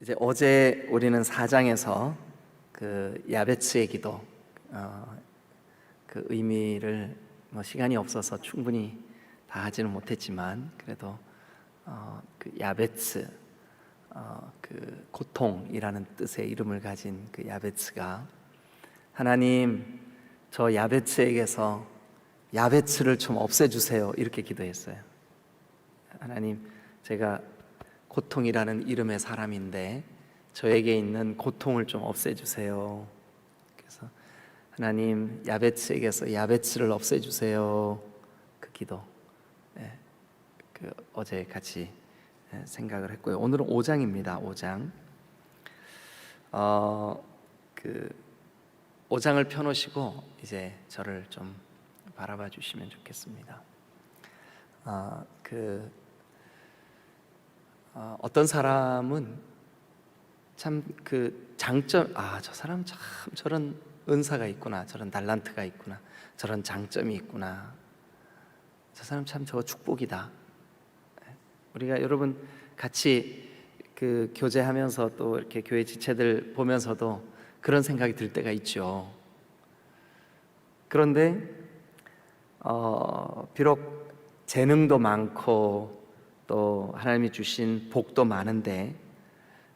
이제 어제 우리는 4장에서 그 야베츠의 기도, 그 의미를 시간이 없어서 충분히 다 하지는 못했지만 그래도 그 야베츠, 그 고통이라는 뜻의 이름을 가진 그 야베츠가 하나님, 저 야베츠에게서 야베츠를 좀 없애주세요 이렇게 기도했어요. 하나님, 제가 고통이라는 이름의 사람인데 저에게 있는 고통을 좀 없애주세요. 그래서 하나님, 야베츠에게서 야베츠를 없애주세요. 그 기도, 그 어제 같이 생각을 했고요. 오늘은 5장입니다. 5장. 그 5장을 펴놓으시고 이제 저를 좀 바라봐 주시면 좋겠습니다. 어떤 사람은 참 그 장점, 저 사람 참 저런 은사가 있구나, 저런 달란트가 있구나, 저런 장점이 있구나, 저 사람 참 저거 축복이다. 우리가 여러분 같이 그 교제하면서 또 이렇게 교회 지체들 보면서도 그런 생각이 들 때가 있죠. 그런데 비록 재능도 많고 또 하나님이 주신 복도 많은데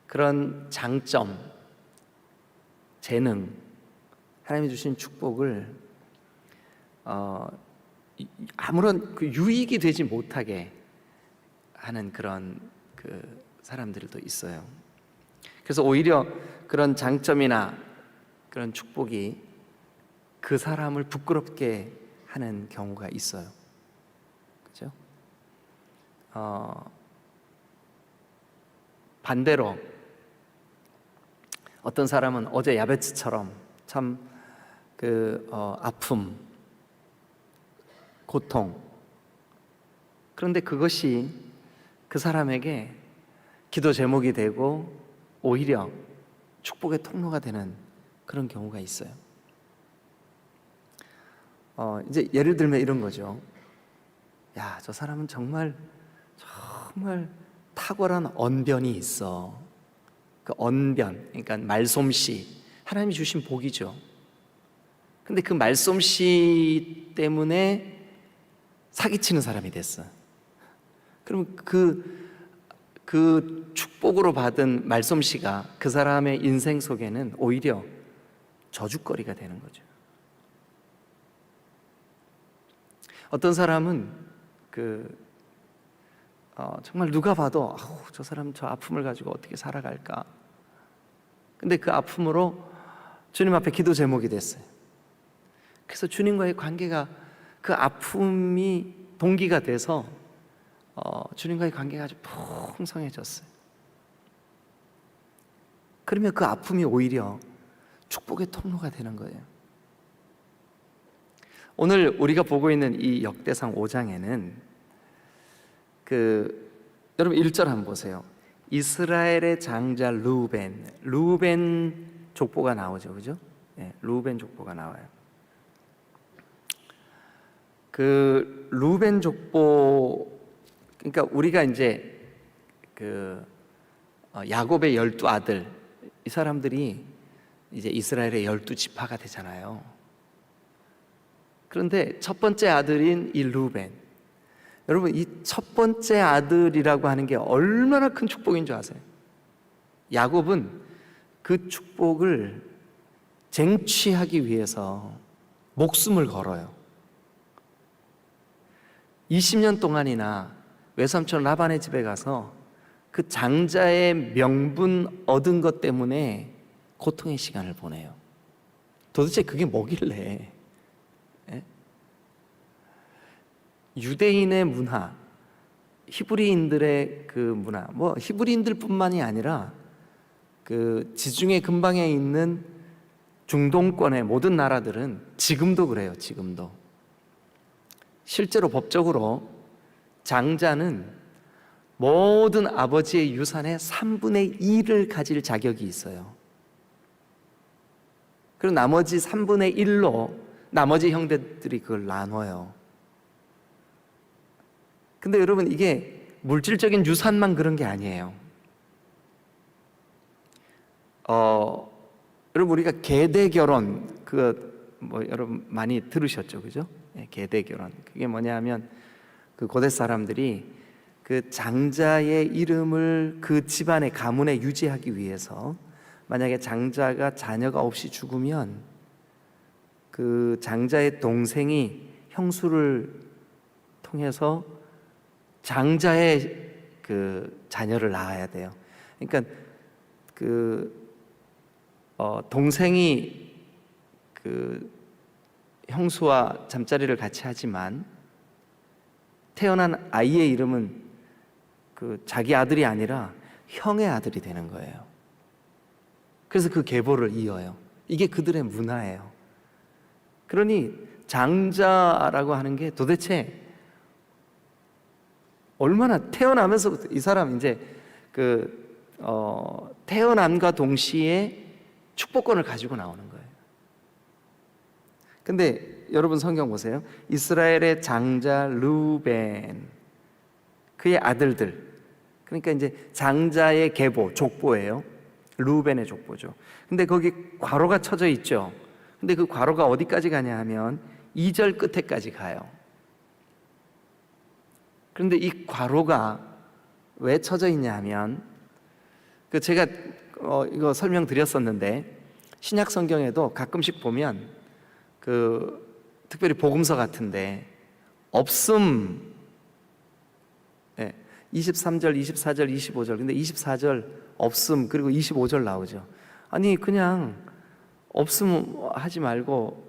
그런 장점, 재능, 하나님이 주신 축복을 아무런 그 유익이 되지 못하게 하는 그런 그 사람들도 있어요. 그래서 오히려 그런 장점이나 그런 축복이 그 사람을 부끄럽게 하는 경우가 있어요. 그렇죠? 반대로 어떤 사람은 어제 야베츠처럼 참 그 아픔, 고통, 그런데 그것이 그 사람에게 기도 제목이 되고 오히려 축복의 통로가 되는 그런 경우가 있어요. 이제 예를 들면 이런 거죠. 야, 저 사람은 정말 탁월한 언변이 있어. 그 언변, 그러니까 말솜씨, 하나님이 주신 복이죠. 근데 그 말솜씨 때문에 사기치는 사람이 됐어. 그럼 그 축복으로 받은 말솜씨가 그 사람의 인생 속에는 오히려 저주거리가 되는 거죠. 어떤 사람은 정말 누가 봐도 저 사람 저 아픔을 가지고 어떻게 살아갈까. 근데 그 아픔으로 주님 앞에 기도 제목이 됐어요. 그래서 주님과의 관계가, 그 아픔이 동기가 돼서 주님과의 관계가 아주 풍성해졌어요. 그러면 그 아픔이 오히려 축복의 통로가 되는 거예요. 오늘 우리가 보고 있는 이 역대상 5장에는 여러분 1절 한번 보세요. 이스라엘의 장자 르우벤 족보가 나오죠, 그죠? 르우벤 족보가 나와요. 그 르우벤 족보, 그러니까 우리가 이제 야곱의 12아들, 이 사람들이 이제 이스라엘의 12지파가 되잖아요. 그런데 첫 번째 아들인 이 르우벤, 여러분 이 첫 번째 아들이라고 하는 게 얼마나 큰 축복인 줄 아세요? 야곱은 그 축복을 쟁취하기 위해서 목숨을 걸어요. 20년 동안이나 외삼촌 라반의 집에 가서 그 장자의 명분 얻은 것 때문에 고통의 시간을 보내요. 도대체 그게 뭐길래? 유대인의 문화, 히브리인들의 그 문화, 히브리인들뿐만이 아니라 그 지중해 근방에 있는 중동권의 모든 나라들은 지금도 그래요. 지금도 실제로 법적으로 장자는 모든 아버지의 유산의 3분의 1을 가질 자격이 있어요. 그리고 나머지 3분의 1로 나머지 형제들이 그걸 나눠요. 근데 여러분, 이게 물질적인 유산만 그런 게 아니에요. 여러분 우리가 계대 결혼 뭐 여러분 많이 들으셨죠, 그죠? 계대 결혼. 그게 뭐냐면 그 고대 사람들이 그 장자의 이름을 그 집안의 가문에 유지하기 위해서 만약에 장자가 자녀가 없이 죽으면 그 장자의 동생이 형수를 통해서 장자의 그 자녀를 낳아야 돼요. 그러니까 동생이 그 형수와 잠자리를 같이 하지만 태어난 아이의 이름은 그 자기 아들이 아니라 형의 아들이 되는 거예요. 그래서 그 계보를 이어요. 이게 그들의 문화예요. 그러니 장자라고 하는 게 도대체 얼마나 태어나면서부터 이 사람 이제 태어남과 동시에 축복권을 가지고 나오는 거예요. 근데 여러분 성경 보세요. 이스라엘의 장자 르우벤, 그의 아들들, 그러니까 이제 장자의 계보, 족보예요. 르우벤의 족보죠. 근데 거기 괄호가 쳐져 있죠. 근데 그 괄호가 어디까지 가냐 하면 2절 끝에까지 가요. 그런데 이 괄호가 왜 쳐져 있냐 하면 제가 이거 설명드렸었는데 신약 성경에도 가끔씩 보면 특별히 복음서 같은데 없음 23절, 24절, 25절. 근데 24절 없음 그리고 25절 나오죠. 아니 그냥 없음 하지 말고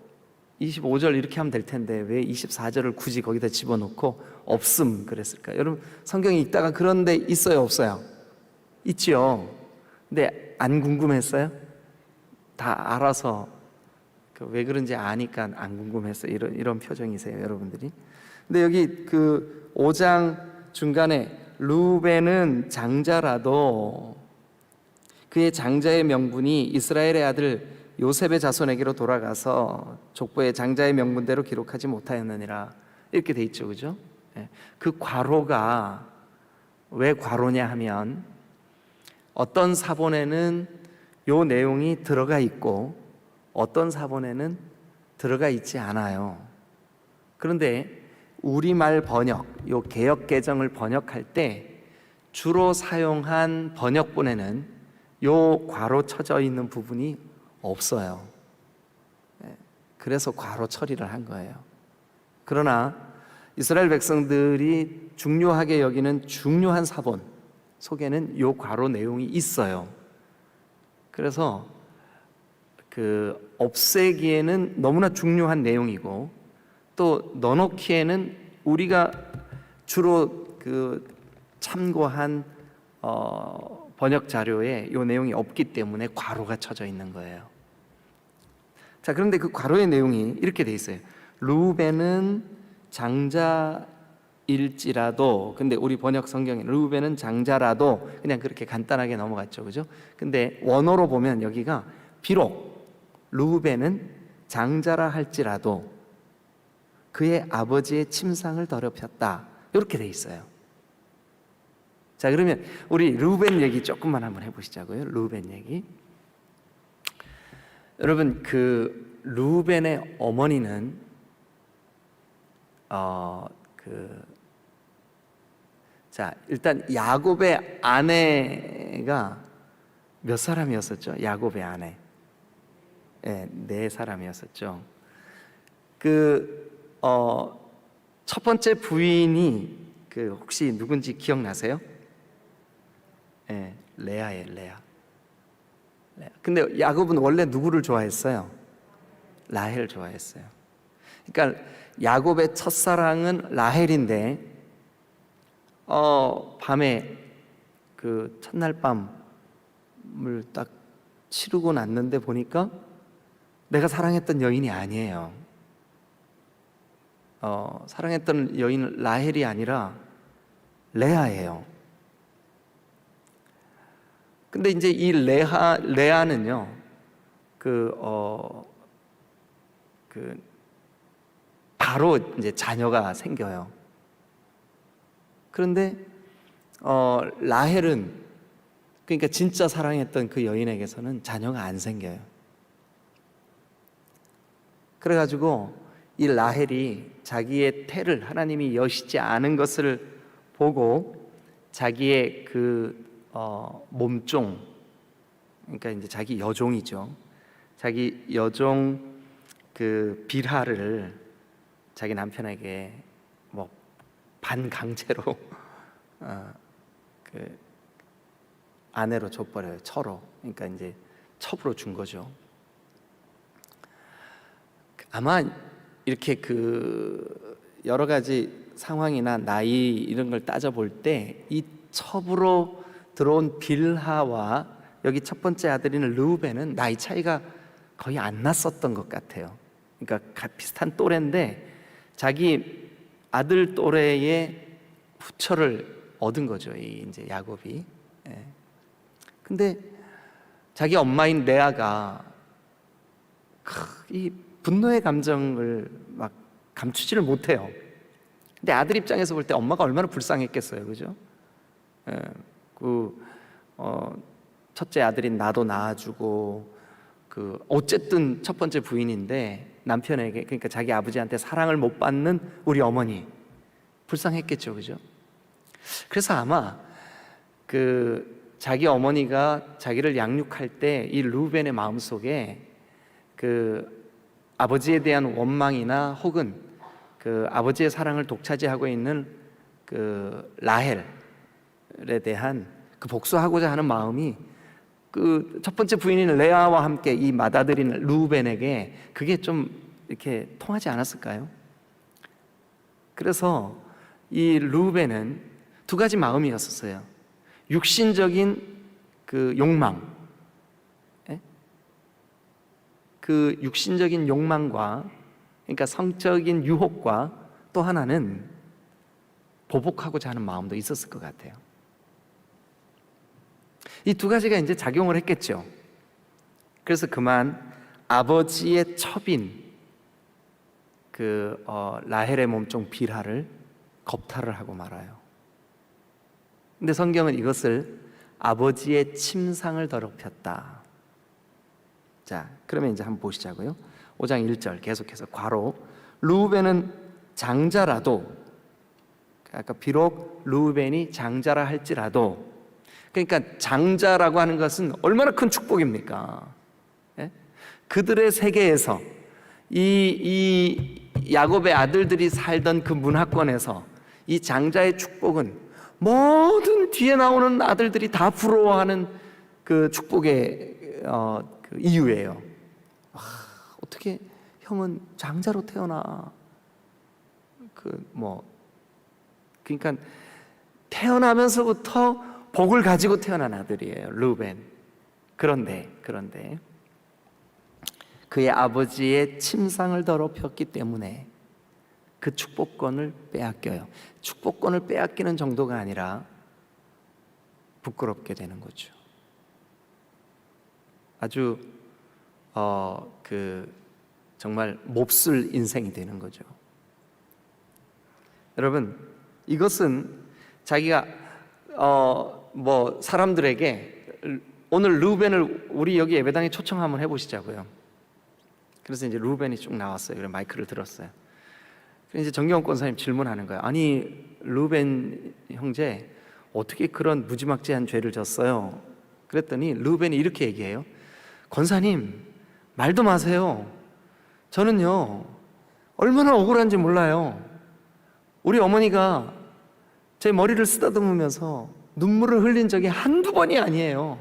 25절 이렇게 하면 될 텐데 왜 24절을 굳이 거기다 집어넣고 없음 그랬을까? 여러분 성경에 있다가 그런 데 있어요, 없어요? 있지요. 근데 안 궁금했어요? 다 알아서 왜 그런지 아니까 안 궁금했어요. 이런 표정이세요, 여러분들이. 근데 여기 5장 중간에 르우벤은 장자라도 그의 장자의 명분이 이스라엘의 아들 요셉의 자손에게로 돌아가서 족보의 장자의 명분대로 기록하지 못하였느니라 이렇게 돼 있죠, 그죠? 그 괄호가 왜 괄호냐 하면 어떤 사본에는 요 내용이 들어가 있고 어떤 사본에는 들어가 있지 않아요. 그런데 우리말 번역, 요 개역 개정을 번역할 때 주로 사용한 번역본에는 요 괄호 쳐져 있는 부분이 없어요. 그래서 괄호 처리를 한 거예요. 그러나 이스라엘 백성들이 중요하게 여기는 중요한 사본 속에는 요 괄호 내용이 있어요. 그래서 없애기에는 너무나 중요한 내용이고 또 넣어놓기에는 우리가 주로 참고한 번역 자료에 이 내용이 없기 때문에 괄호가 쳐져 있는 거예요. 자, 그런데 그 괄호의 내용이 이렇게 돼 있어요. 르우벤은 장자일지라도, 근데 우리 번역 성경에 르우벤은 장자라도 그냥 그렇게 간단하게 넘어갔죠, 그죠? 근데 원어로 보면 여기가 비록 르우벤은 장자라 할지라도 그의 아버지의 침상을 더럽혔다 이렇게 돼 있어요. 자, 그러면 우리 르우벤 얘기 조금만 한번 해보시자고요. 르우벤 얘기. 여러분 르우벤의 어머니는 일단 야곱의 아내가 몇 사람이었었죠? 야곱의 아내. 네 사람이었었죠. 첫 번째 부인이 혹시 누군지 기억나세요? 레아예요, 레아. 근데 야곱은 원래 누구를 좋아했어요? 라헬 좋아했어요. 그러니까 야곱의 첫사랑은 라헬인데 밤에 첫날 밤을 딱 치르고 났는데 보니까 내가 사랑했던 여인이 아니에요. 사랑했던 여인은 라헬이 아니라 레아예요. 근데 이제 이 레아는요, 바로 이제 자녀가 생겨요. 그런데 라헬은 그러니까 진짜 사랑했던 그 여인에게서는 자녀가 안 생겨요. 그래가지고 이 라헬이 자기의 태를 하나님이 여시지 않은 것을 보고 자기의 그 몸종, 그러니까 이제 자기 여종이죠. 자기 여종 그 빌하를 자기 남편에게 뭐 반강제로 그 아내로 줘버려요. 처로. 그러니까 이제 첩으로 준 거죠. 아마 이렇게 그 여러 가지 상황이나 나이 이런 걸 따져볼 때 이 첩으로 들어온 빌하와 여기 첫 번째 아들인 르우벤은 나이 차이가 거의 안 났었던 것 같아요. 그러니까 비슷한 또래인데 자기 아들 또래의 후처를 얻은 거죠. 이 이제 야곱이. 예. 근데 자기 엄마인 레아가 이 분노의 감정을 막 감추지를 못해요. 근데 아들 입장에서 볼 때 엄마가 얼마나 불쌍했겠어요, 그죠? 예, 첫째 아들인 나도 낳아주고 어쨌든 첫 번째 부인인데 남편에게, 그러니까 자기 아버지한테 사랑을 못 받는 우리 어머니 불쌍했겠죠, 그죠? 그래서 아마 자기 어머니가 자기를 양육할 때 이 르우벤의 마음속에 아버지에 대한 원망이나 혹은 아버지의 사랑을 독차지하고 있는 라헬에 대한 복수하고자 하는 마음이 첫 번째 부인인 레아와 함께 이 맏아들인 르우벤에게 그게 좀 이렇게 통하지 않았을까요? 그래서 이 르우벤은 두 가지 마음이었어요. 육신적인 욕망, 육신적인 욕망과, 그러니까 성적인 유혹과, 또 하나는 보복하고자 하는 마음도 있었을 것 같아요. 이 두 가지가 이제 작용을 했겠죠. 그래서 그만 아버지의 첩인 라헬의 몸종 빌하를 겁탈을 하고 말아요. 근데 성경은 이것을 아버지의 침상을 더럽혔다. 자, 그러면 이제 한번 보시자고요. 5장 1절 계속해서 괄호, 르우벤은 장자라도, 아까 비록 르우벤이 장자라 할지라도, 그러니까 장자라고 하는 것은 얼마나 큰 축복입니까? 예? 그들의 세계에서 이 야곱의 아들들이 살던 그 문화권에서 이 장자의 축복은 모든 뒤에 나오는 아들들이 다 부러워하는 그 축복의 이유예요. 어떻게 형은 장자로 태어나? 그러니까 태어나면서부터 복을 가지고 태어난 아들이에요, 르우벤. 그런데 그의 아버지의 침상을 더럽혔기 때문에 그 축복권을 빼앗겨요. 축복권을 빼앗기는 정도가 아니라 부끄럽게 되는 거죠. 아주 정말 몹쓸 인생이 되는 거죠. 여러분, 이것은 자기가 사람들에게 오늘 르우벤을 우리 여기 예배당에 초청 한번 해보시자고요. 그래서 이제 르우벤이 쭉 나왔어요. 그래서 마이크를 들었어요. 그래서 이제 정경원 권사님 질문하는 거예요. 아니, 르우벤 형제 어떻게 그런 무지막지한 죄를 졌어요? 그랬더니 르우벤이 이렇게 얘기해요. 권사님, 말도 마세요. 저는요, 얼마나 억울한지 몰라요. 우리 어머니가 제 머리를 쓰다듬으면서 눈물을 흘린 적이 한두 번이 아니에요.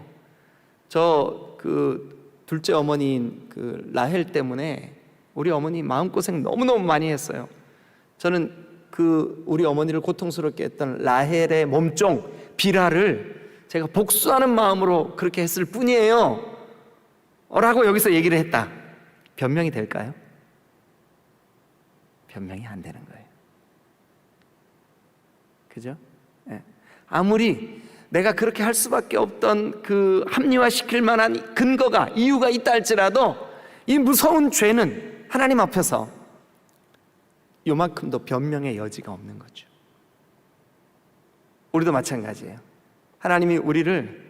둘째 어머니인 라헬 때문에 우리 어머니 마음고생 너무너무 많이 했어요. 저는 우리 어머니를 고통스럽게 했던 라헬의 몸종 빌하를 제가 복수하는 마음으로 그렇게 했을 뿐이에요 라고 여기서 얘기를 했다. 변명이 될까요? 변명이 안 되는 거예요. 그죠? 네. 아무리 내가 그렇게 할 수밖에 없던 합리화시킬 만한 근거가, 이유가 있다 할지라도 이 무서운 죄는 하나님 앞에서 요만큼도 변명의 여지가 없는 거죠. 우리도 마찬가지예요. 하나님이 우리를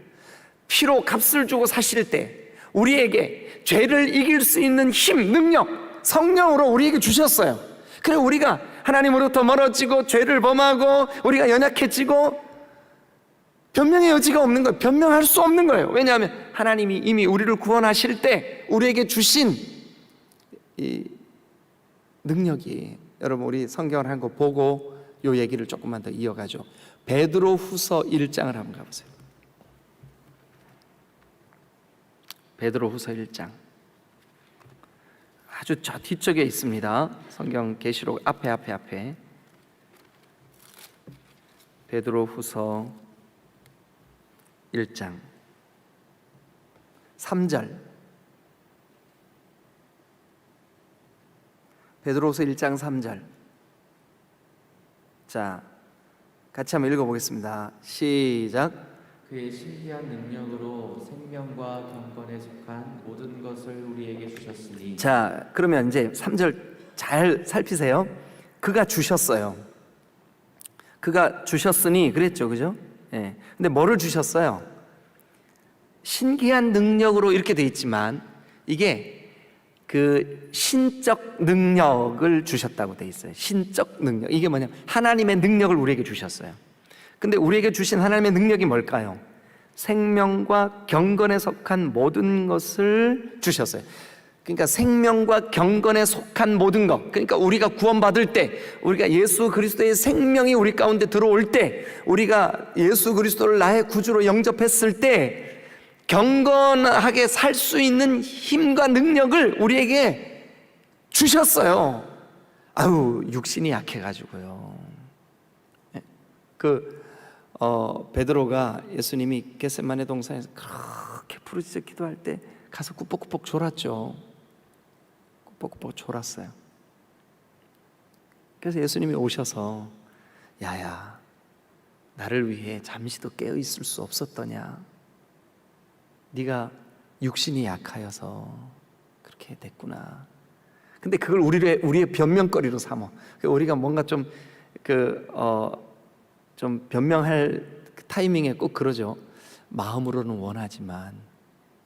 피로 값을 주고 사실 때 우리에게 죄를 이길 수 있는 힘, 능력, 성령으로 우리에게 주셨어요. 그래 우리가 하나님으로부터 멀어지고 죄를 범하고 우리가 연약해지고 변명의 여지가 없는 거예요. 변명할 수 없는 거예요. 왜냐하면 하나님이 이미 우리를 구원하실 때 우리에게 주신 이 능력이, 여러분 우리 성경을 한 거 보고 이 얘기를 조금만 더 이어가죠. 베드로 후서 1장을 한번 가보세요. 베드로 후서 1장 아주 저 뒤쪽에 있습니다. 성경 계시록 앞에 베드로 후서 1장 3절, 베드로후서 1장 3절. 자, 같이 한번 읽어보겠습니다. 시작. 그의 신비한 능력으로 생명과 경건에 속한 모든 것을 우리에게 주셨으니. 자, 그러면 이제 3절 잘 살피세요. 그가 주셨어요. 그가 주셨으니 그랬죠, 그죠? 예. 근데 뭐를 주셨어요? 신기한 능력으로 이렇게 돼 있지만 이게 그 신적 능력을 주셨다고 돼 있어요. 신적 능력. 이게 뭐냐면 하나님의 능력을 우리에게 주셨어요. 근데 우리에게 주신 하나님의 능력이 뭘까요? 생명과 경건에 속한 모든 것을 주셨어요. 그러니까 생명과 경건에 속한 모든 것, 그러니까 우리가 구원받을 때, 우리가 예수 그리스도의 생명이 우리 가운데 들어올 때, 우리가 예수 그리스도를 나의 구주로 영접했을 때 경건하게 살 수 있는 힘과 능력을 우리에게 주셨어요. 아유, 육신이 약해가지고요. 베드로가 예수님이 겟세마네 동산에서 그렇게 부르짖어 기도할 때 가서 꾸벅꾸벅 졸았죠. 꾸벅꾸벅 졸았어요. 그래서 예수님이 오셔서 야야, 나를 위해 잠시도 깨어 있을 수 없었더냐? 네가 육신이 약하여서 그렇게 됐구나. 근데 그걸 우리의 변명거리로 삼어. 우리가 뭔가 좀 변명할 타이밍에 꼭 그러죠. 마음으로는 원하지만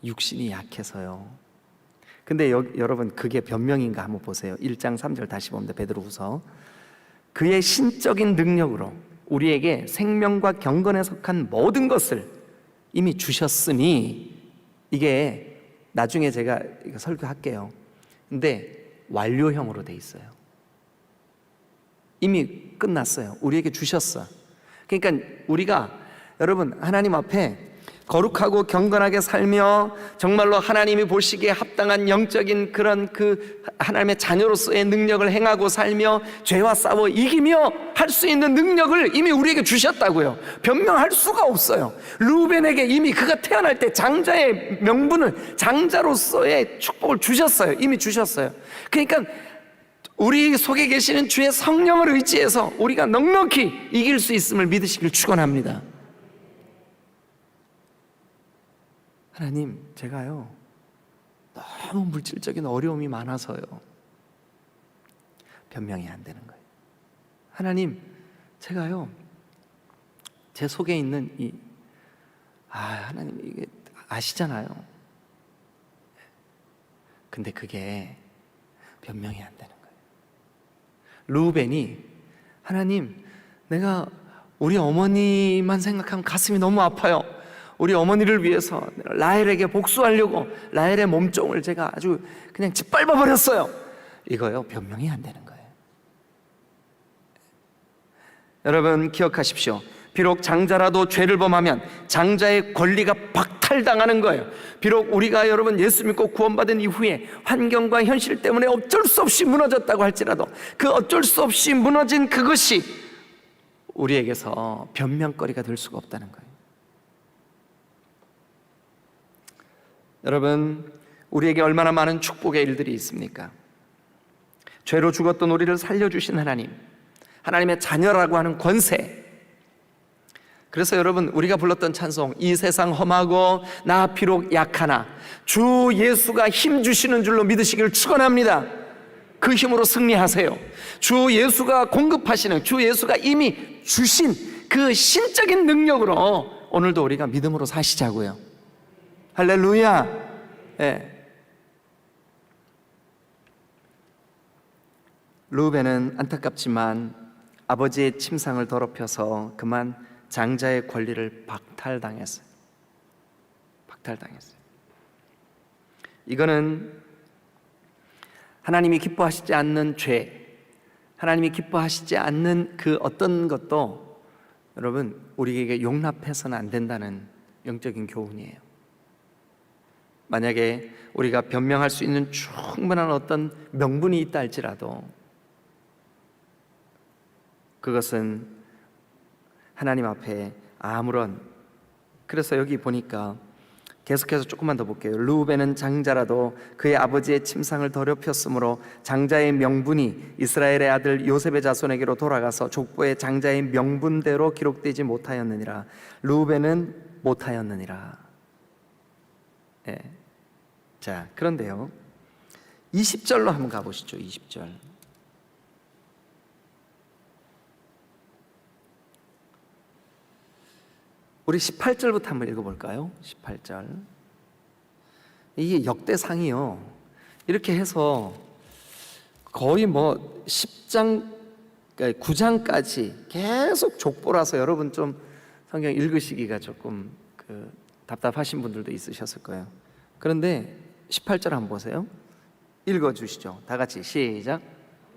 육신이 약해서요. 근데 여러분 그게 변명인가 한번 보세요. 1장 3절 다시 봅니다. 베드로후서. 그의 신적인 능력으로 우리에게 생명과 경건에 속한 모든 것을 이미 주셨으니, 이게 나중에 제가 이거 설교할게요. 근데 완료형으로 돼 있어요. 이미 끝났어요. 우리에게 주셨어. 그러니까 우리가 여러분 하나님 앞에 거룩하고 경건하게 살며 정말로 하나님이 보시기에 합당한 영적인 그런 그 하나님의 자녀로서의 능력을 행하고 살며 죄와 싸워 이기며 할 수 있는 능력을 이미 우리에게 주셨다고요. 변명할 수가 없어요. 루벤에게 이미 그가 태어날 때 장자의 명분을, 장자로서의 축복을 주셨어요. 이미 주셨어요. 그러니까 우리 속에 계시는 주의 성령을 의지해서 우리가 넉넉히 이길 수 있음을 믿으시길 축원합니다. 하나님, 제가요 너무 물질적인 어려움이 많아서요 변명이 안 되는 거예요. 하나님, 제가요 제 속에 있는 하나님 이게 아시잖아요. 근데 그게 변명이 안 되는 거예요. 루벤이 하나님, 내가 우리 어머니만 생각하면 가슴이 너무 아파요. 우리 어머니를 위해서 라헬에게 복수하려고 라헬의 몸종을 제가 아주 그냥 짓밟아 버렸어요. 이거요 변명이 안 되는 거예요. 여러분 기억하십시오. 비록 장자라도 죄를 범하면 장자의 권리가 박탈당하는 거예요. 비록 우리가 여러분 예수 믿고 구원받은 이후에 환경과 현실 때문에 어쩔 수 없이 무너졌다고 할지라도 그 어쩔 수 없이 무너진 그것이 우리에게서 변명거리가 될 수가 없다는 거예요. 여러분, 우리에게 얼마나 많은 축복의 일들이 있습니까? 죄로 죽었던 우리를 살려주신 하나님, 하나님의 자녀라고 하는 권세. 그래서 여러분, 우리가 불렀던 찬송, 이 세상 험하고 나 비록 약하나 주 예수가 힘 주시는 줄로 믿으시기를 축원합니다. 그 힘으로 승리하세요. 주 예수가 공급하시는, 주 예수가 이미 주신 그 신적인 능력으로 오늘도 우리가 믿음으로 사시자고요. 할렐루야. 예. 르우벤은 안타깝지만 아버지의 침상을 더럽혀서 그만 장자의 권리를 박탈당했어요. 이거는 하나님이 기뻐하시지 않는 죄, 하나님이 기뻐하시지 않는 그 어떤 것도 여러분 우리에게 용납해서는 안 된다는 영적인 교훈이에요. 만약에 우리가 변명할 수 있는 충분한 어떤 명분이 있다 할지라도 그것은 하나님 앞에 아무런, 그래서 여기 보니까 계속해서 조금만 더 볼게요. 르우벤은 장자라도 그의 아버지의 침상을 더럽혔으므로 장자의 명분이 이스라엘의 아들 요셉의 자손에게로 돌아가서 족보의 장자의 명분대로 기록되지 못하였느니라. 르우벤은 못하였느니라. 예. 자, 그런데요 20절로 한번 가보시죠. 20절. 우리 18절부터 한번 읽어볼까요? 18절. 이게 역대상이요. 이렇게 해서 거의 뭐 10장, 9장까지 계속 족보라서 여러분 좀 성경 읽으시기가 조금 답답하신 분들도 있으셨을 거예요. 그런데 18절 한번 보세요. 읽어주시죠. 다 같이 시작.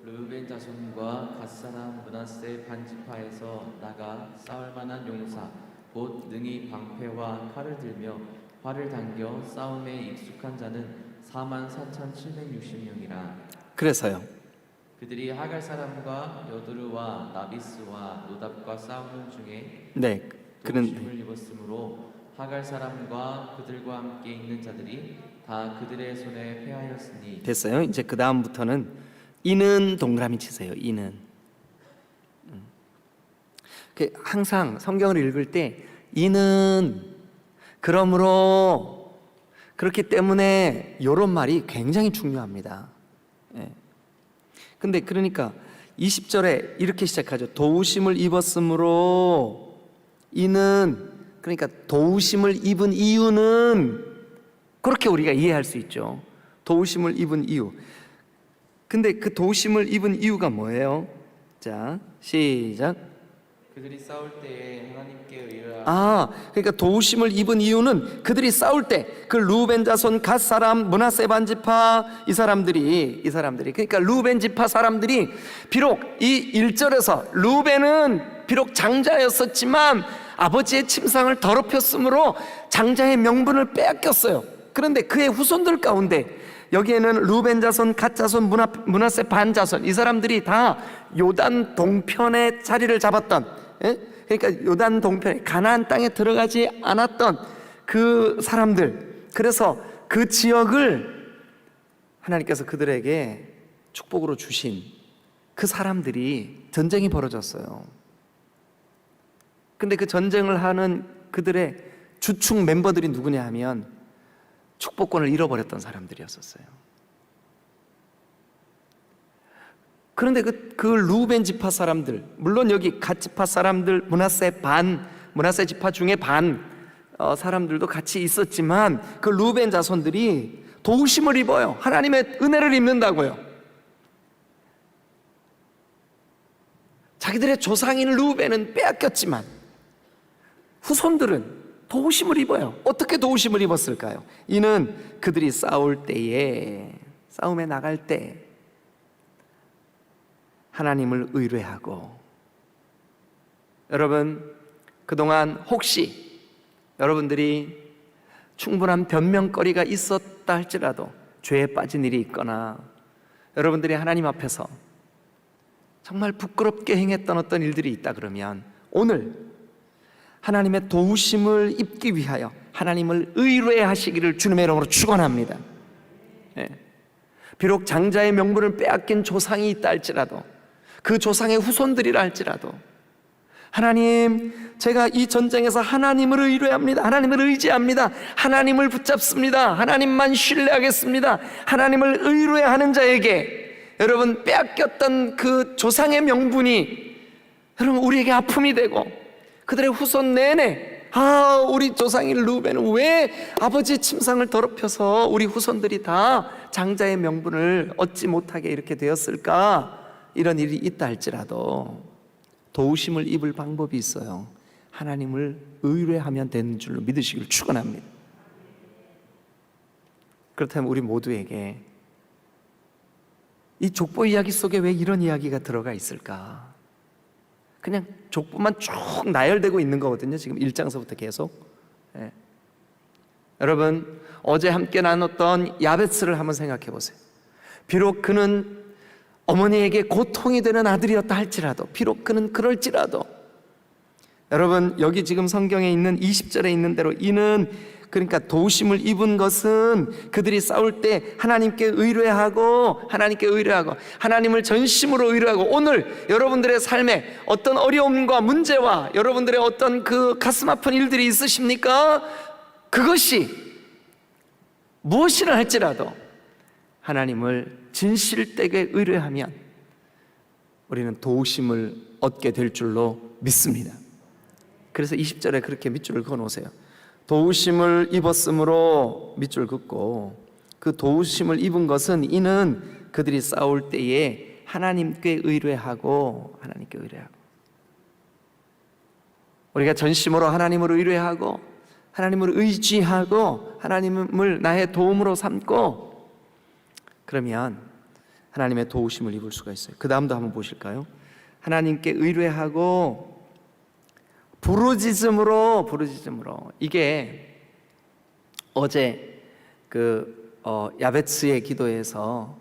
르우벤 자손과 갓사람 므낫세 반지파에서 나가 싸울 만한 용사 곧 능히 방패와 칼을 들며 활을 당겨 싸움에 익숙한 자는 44,760명이라. 그래서요. 그들이 하갈 사람과 여두르와 나비스와 노답과 싸우는 중에 네. 도우심을 입었으므로 하갈 사람과 그들과 함께 있는 자들이 다 그들의 손에 패하였으니. 됐어요. 이제 그 다음부터는 이는 동그라미 치세요. 이는. 항상 성경을 읽을 때 이는 그러므로 그렇기 때문에 이런 말이 굉장히 중요합니다. 예. 근데 그러니까 20절에 이렇게 시작하죠. 도우심을 입었으므로 이는, 그러니까 도우심을 입은 이유는, 그렇게 우리가 이해할 수 있죠. 도우심을 입은 이유. 근데 그 도우심을 입은 이유가 뭐예요? 자, 시작. 그들이 싸울 때에 하나님께 의뢰하여. 그러니까 도우심을 입은 이유는 그들이 싸울 때 그 르우벤 자손 갓 사람 므낫세 반지파 이 사람들이 그러니까 르우벤 지파 사람들이 비록 이 1절에서 르우벤은 비록 장자였었지만 아버지의 침상을 더럽혔으므로 장자의 명분을 빼앗겼어요. 그런데 그의 후손들 가운데 여기에는 르우벤 자손, 갓 자손, 므낫세 반 자손 이 사람들이 다 요단 동편에 자리를 잡았던, 그러니까 요단 동편에 가나안 땅에 들어가지 않았던 그 사람들, 그래서 그 지역을 하나님께서 그들에게 축복으로 주신 그 사람들이 전쟁이 벌어졌어요. 근데 그 전쟁을 하는 그들의 주축 멤버들이 누구냐 하면 축복권을 잃어버렸던 사람들이었었어요. 그런데 그 르우벤 지파 사람들, 물론 여기 갓 지파 사람들, 므낫세 지파 중에 반 사람들도 같이 있었지만 그 르우벤 자손들이 도우심을 입어요. 하나님의 은혜를 입는다고요. 자기들의 조상인 르우벤은 빼앗겼지만 후손들은 도우심을 입어요. 어떻게 도우심을 입었을까요? 이는 그들이 싸울 때에, 싸움에 나갈 때 하나님을 의뢰하고. 여러분, 그동안 혹시 여러분들이 충분한 변명거리가 있었다 할지라도 죄에 빠진 일이 있거나 여러분들이 하나님 앞에서 정말 부끄럽게 행했던 어떤 일들이 있다 그러면 오늘 하나님의 도우심을 입기 위하여 하나님을 의뢰하시기를 주님의 이름으로 축원합니다. 비록 장자의 명분을 빼앗긴 조상이 있다 할지라도, 그 조상의 후손들이라 할지라도, 하나님, 제가 이 전쟁에서 하나님을 의뢰합니다. 하나님을 의지합니다. 하나님을 붙잡습니다. 하나님만 신뢰하겠습니다. 하나님을 의뢰하는 자에게 여러분 빼앗겼던 그 조상의 명분이 여러분 우리에게 아픔이 되고 그들의 후손 내내 우리 조상인 루벤은 왜 아버지의 침상을 더럽혀서 우리 후손들이 다 장자의 명분을 얻지 못하게 이렇게 되었을까? 이런 일이 있다 할지라도 도우심을 입을 방법이 있어요. 하나님을 의뢰하면 되는 줄로 믿으시기를 축원합니다. 그렇다면 우리 모두에게 이 족보 이야기 속에 왜 이런 이야기가 들어가 있을까? 그냥 족보만 쭉 나열되고 있는 거거든요. 지금 1장서부터 계속. 예. 여러분, 어제 함께 나눴던 야베스를 한번 생각해 보세요. 비록 그는 어머니에게 고통이 되는 아들이었다 할지라도, 비록 그는 그럴지라도, 여러분 여기 지금 성경에 있는 20절에 있는 대로 이는, 그러니까 도우심을 입은 것은 그들이 싸울 때 하나님께 의뢰하고 하나님을 전심으로 의뢰하고, 오늘 여러분들의 삶에 어떤 어려움과 문제와 여러분들의 어떤 그 가슴 아픈 일들이 있으십니까? 그것이 무엇이라 할지라도 하나님을 진실되게 의뢰하면 우리는 도우심을 얻게 될 줄로 믿습니다. 그래서 20절에 그렇게 밑줄을 그어놓으세요. 도우심을 입었으므로, 밑줄 긋고, 그 도우심을 입은 것은 이는 그들이 싸울 때에 하나님께 의뢰하고. 우리가 전심으로 하나님을 의뢰하고 하나님을 의지하고 하나님을 나의 도움으로 삼고, 그러면 하나님의 도우심을 입을 수가 있어요. 그 다음도 한번 보실까요? 하나님께 의뢰하고 부르짖음으로. 이게 어제 야베츠의 기도에서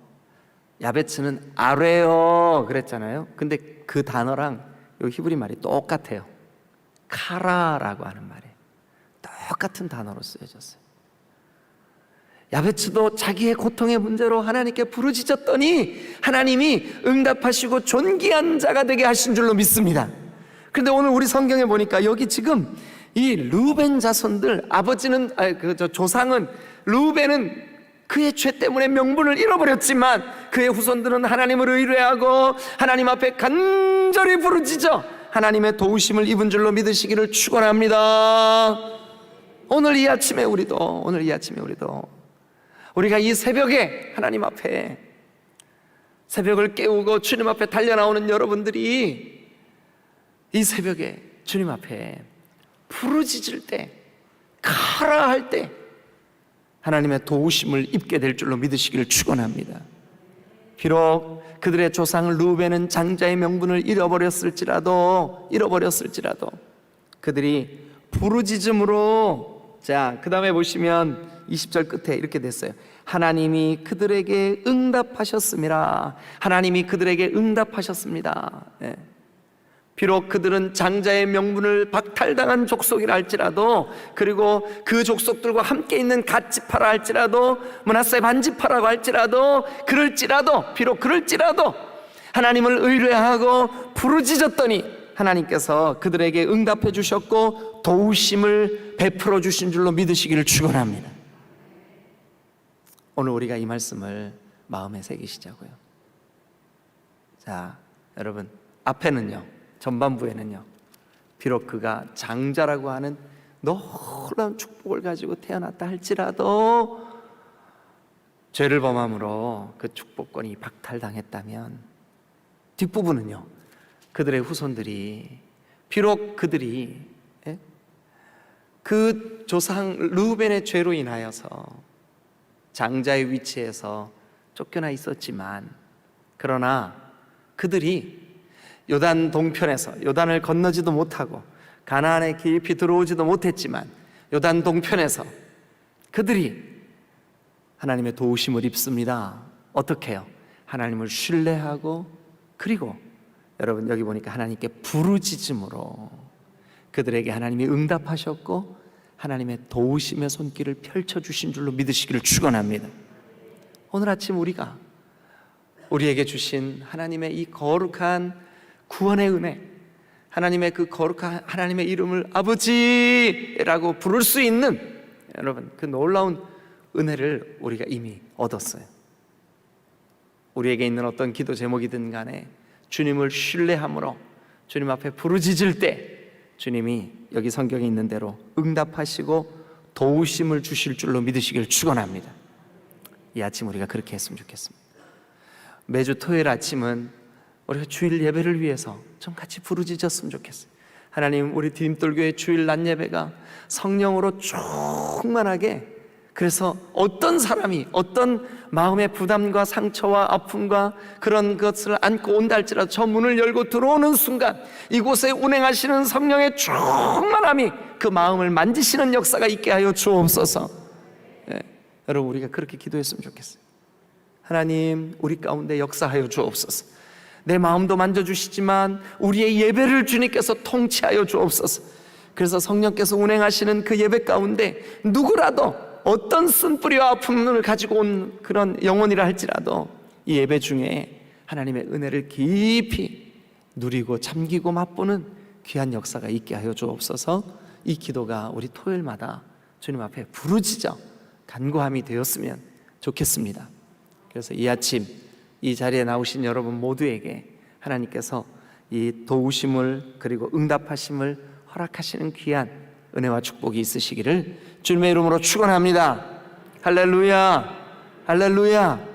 야베츠는 아뢰어 그랬잖아요. 근데 그 단어랑 이 히브리 말이 똑같아요. 카라라고 하는 말이에요. 똑같은 단어로 쓰여졌어요. 야베츠도 자기의 고통의 문제로 하나님께 부르짖었더니 하나님이 응답하시고 존귀한 자가 되게 하신 줄로 믿습니다. 그런데 오늘 우리 성경에 보니까 여기 지금 이 루벤 자손들, 아버지는 조상은, 루벤은 그의 죄 때문에 명분을 잃어버렸지만 그의 후손들은 하나님을 의뢰하고 하나님 앞에 간절히 부르짖어 하나님의 도우심을 입은 줄로 믿으시기를 축원합니다. 오늘 이 아침에 우리도 우리가 이 새벽에 하나님 앞에 새벽을 깨우고 주님 앞에 달려나오는 여러분들이 이 새벽에 주님 앞에 부르짖을 때, 가라 할 때 하나님의 도우심을 입게 될 줄로 믿으시기를 축원합니다. 비록 그들의 조상 루벤은 장자의 명분을 잃어버렸을지라도 그들이 부르짖음으로, 자, 그 다음에 보시면 20절 끝에 이렇게 됐어요. 하나님이 그들에게 응답하셨습니다. 네. 비록 그들은 장자의 명분을 박탈당한 족속이라 할지라도, 그리고 그 족속들과 함께 있는 갓지파라 할지라도, 므낫세 반지파라고 할지라도, 비록 그럴지라도 하나님을 의뢰하고 부르짖었더니 하나님께서 그들에게 응답해 주셨고 도우심을 베풀어 주신 줄로 믿으시기를 축원합니다. 오늘 우리가 이 말씀을 마음에 새기시자고요. 자, 여러분, 앞에는요, 전반부에는요, 비록 그가 장자라고 하는 놀라운 축복을 가지고 태어났다 할지라도 죄를 범함으로 그 축복권이 박탈당했다면, 뒷부분은요, 그들의 후손들이, 비록 그들이 그 조상 루벤의 죄로 인하여서 장자의 위치에서 쫓겨나 있었지만, 그러나 그들이 요단 동편에서 요단을 건너지도 못하고 가나안에 깊이 들어오지도 못했지만 요단 동편에서 그들이 하나님의 도우심을 입습니다. 어떻게 해요? 하나님을 신뢰하고, 그리고 여러분 여기 보니까 하나님께 부르짖음으로 그들에게 하나님이 응답하셨고 하나님의 도우심의 손길을 펼쳐주신 줄로 믿으시기를 축원합니다. 오늘 아침 우리에게 주신 하나님의 이 거룩한 구원의 은혜, 하나님의 그 거룩한 하나님의 이름을 아버지라고 부를 수 있는, 여러분, 그 놀라운 은혜를 우리가 이미 얻었어요. 우리에게 있는 어떤 기도 제목이든 간에 주님을 신뢰함으로 주님 앞에 부르짖을 때 주님이 여기 성경에 있는 대로 응답하시고 도우심을 주실 줄로 믿으시길 축원합니다. 이 아침 우리가 그렇게 했으면 좋겠습니다. 매주 토요일 아침은 우리가 주일 예배를 위해서 좀 같이 부르짖었으면 좋겠어요. 하나님, 우리 디딤돌교회 주일 낮 예배가 성령으로 충만하게, 그래서 어떤 사람이 어떤 마음의 부담과 상처와 아픔과 그런 것을 안고 온다 할지라도 저 문을 열고 들어오는 순간 이곳에 운행하시는 성령의 충만함이 그 마음을 만지시는 역사가 있게 하여 주옵소서. 여러분, 우리가 그렇게 기도했으면 좋겠어요. 하나님, 우리 가운데 역사하여 주옵소서. 내 마음도 만져주시지만 우리의 예배를 주님께서 통치하여 주옵소서. 그래서 성령께서 운행하시는 그 예배 가운데 누구라도 어떤 쓴뿌리와 아픔을 가지고 온 그런 영혼이라 할지라도 이 예배 중에 하나님의 은혜를 깊이 누리고 잠기고 맛보는 귀한 역사가 있게 하여 주옵소서. 이 기도가 우리 토요일마다 주님 앞에 부르짖어 간구함이 되었으면 좋겠습니다. 그래서 이 아침 이 자리에 나오신 여러분 모두에게 하나님께서 이 도우심을 그리고 응답하심을 허락하시는 귀한 은혜와 축복이 있으시기를 주님의 이름으로 축원합니다. 할렐루야, 할렐루야.